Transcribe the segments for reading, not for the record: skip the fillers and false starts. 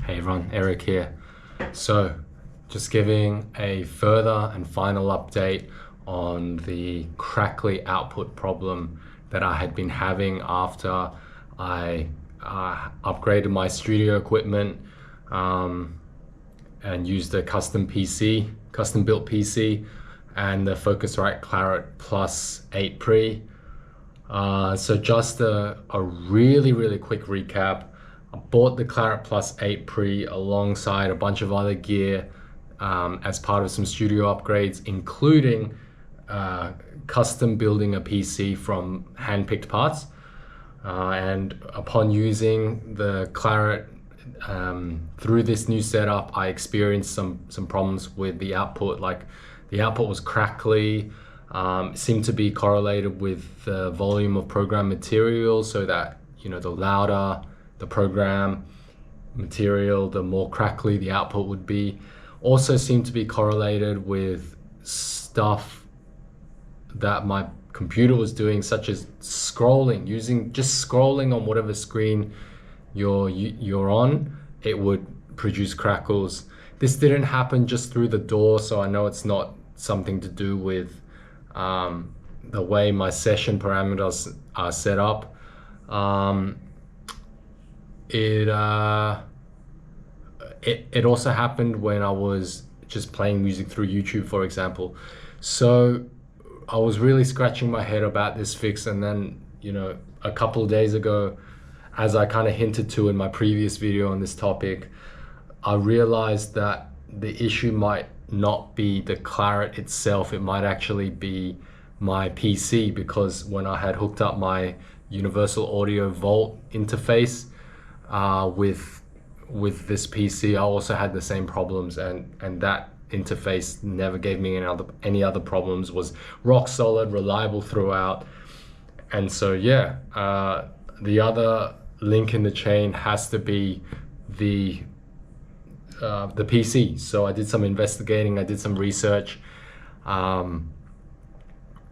Hey everyone, Eric here. So, just giving a further and final update on the crackly output problem that I had been having after I upgraded my studio equipment and used a custom built PC, and the Focusrite Clarett Plus 8 Pre. So just a really quick recap. I bought the Clarett Plus 8 Pre alongside a bunch of other gear as part of some studio upgrades, including custom building a PC from hand-picked parts. And upon using the Clarett through this new setup, I experienced some problems with the output. Like, the output was crackly. Seemed to be correlated with the volume of program material, so that, you know, the louder the program material, the more crackly the output would be. Also seemed to be correlated with stuff that my computer was doing, such as scrolling, just scrolling on whatever screen you're on, it would produce crackles. This didn't happen just through the door, so I know it's not something to do with the way my session parameters are set up. It also happened when I was just playing music through YouTube, for example. So I was really scratching my head about this fix, and then, you know, a couple of days ago, as I kind of hinted to in my previous video on this topic, I realized that the issue might not be the Clarett itself. It might actually be my PC, because when I had hooked up my Universal Audio Vault interface with this PC, I also had the same problems, and that interface never gave me any other problems, was rock solid, reliable throughout. And so yeah, the other link in the chain has to be the PC. So I did some investigating, I did some research, and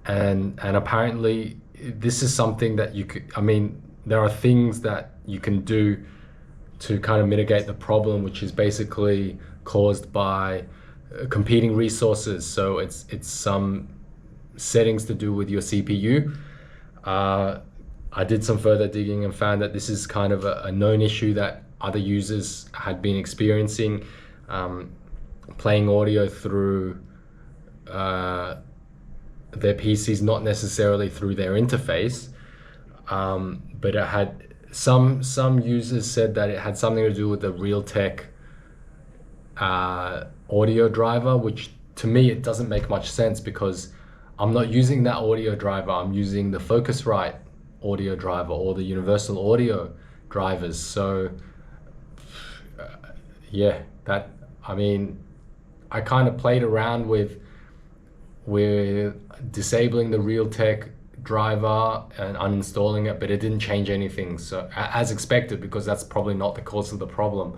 apparently this is something that you could, I mean, there are things that you can do to kind of mitigate the problem, which is basically caused by competing resources. So it's some settings to do with your CPU. I did some further digging and found that this is kind of a known issue that other users had been experiencing, playing audio through their PCs, not necessarily through their interface, but it had some users said that it had something to do with the Realtek audio driver, which to me, it doesn't make much sense, because I'm not using that audio driver. I'm using the Focusrite audio driver or the Universal Audio drivers. So yeah, I mean, I kind of played around with disabling the Realtek driver and uninstalling it, but it didn't change anything. So as expected, because that's probably not the cause of the problem.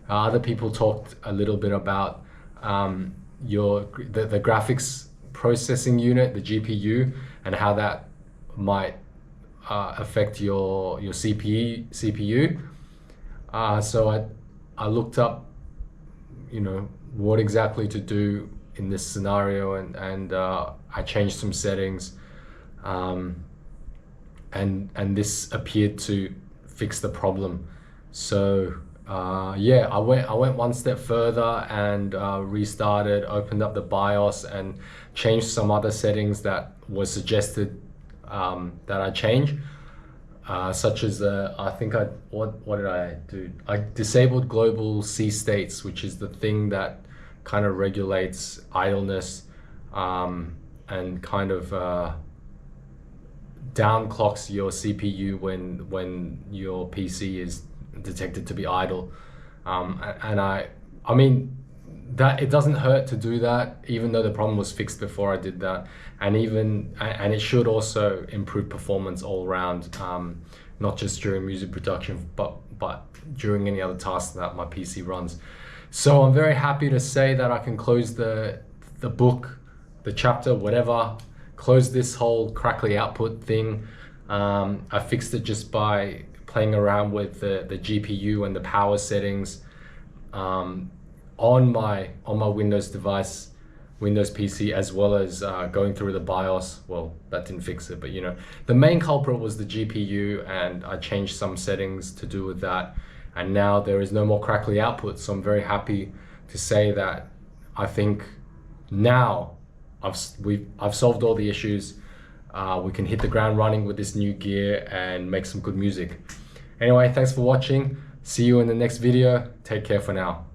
Other people talked a little bit about the graphics processing unit, the GPU, and how that might affect your CPU. So I looked up, you know, what exactly to do in this scenario, and I changed some settings, and this appeared to fix the problem. So yeah, I went one step further and restarted, opened up the BIOS, and changed some other settings that were suggested that I change, such as I think what did I do? I disabled global C states, which is the thing that kind of regulates idleness and kind of downclocks your CPU when your PC is detected to be idle. And I mean, that it doesn't hurt to do that, even though the problem was fixed before I did that, and it should also improve performance all around, not just during music production, but during any other tasks that my PC runs. So I'm very happy to say that I can close the book, the chapter, whatever, close this whole crackly output thing. I fixed it just by playing around with the GPU and the power settings, on my Windows device, Windows PC, as well as going through the BIOS. Well, that didn't fix it, but you know, the main culprit was the GPU, and I changed some settings to do with that. And now there is no more crackly output. So I'm very happy to say that I think now I've solved all the issues. We can hit the ground running with this new gear and make some good music. Anyway, thanks for watching. See you in the next video. Take care for now.